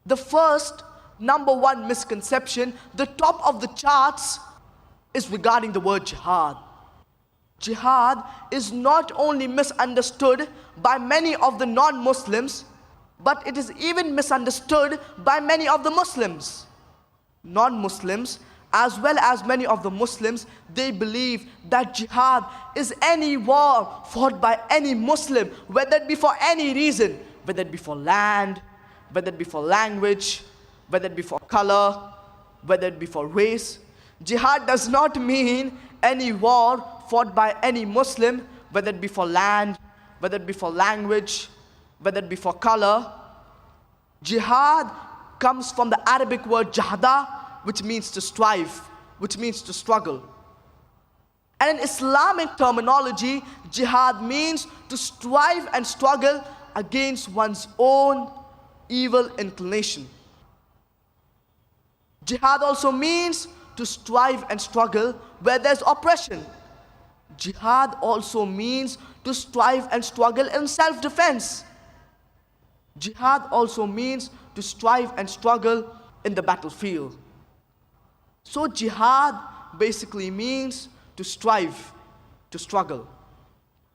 The first, number one misconception, the top of the charts, is regarding the word jihad. Jihad is not only misunderstood by many of the non-Muslims, but it is even misunderstood by many of the Muslims. Non-Muslims, as well as many of the Muslims, they believe that jihad is any war fought by any Muslim, whether it be for any reason, whether it be for land, whether it be for language, whether it be for color, whether it be for race. Jihad does not mean any war fought by any Muslim, whether it be for land, whether it be for language, whether it be for color. Jihad comes from the Arabic word jahada, which means to strive, which means to struggle. And in Islamic terminology, jihad means to strive and struggle against one's own evil inclination. Jihad also means to strive and struggle where there's oppression. Jihad also means to strive and struggle in self-defense. Jihad also means to strive and struggle in the battlefield. So jihad basically means to strive, to struggle.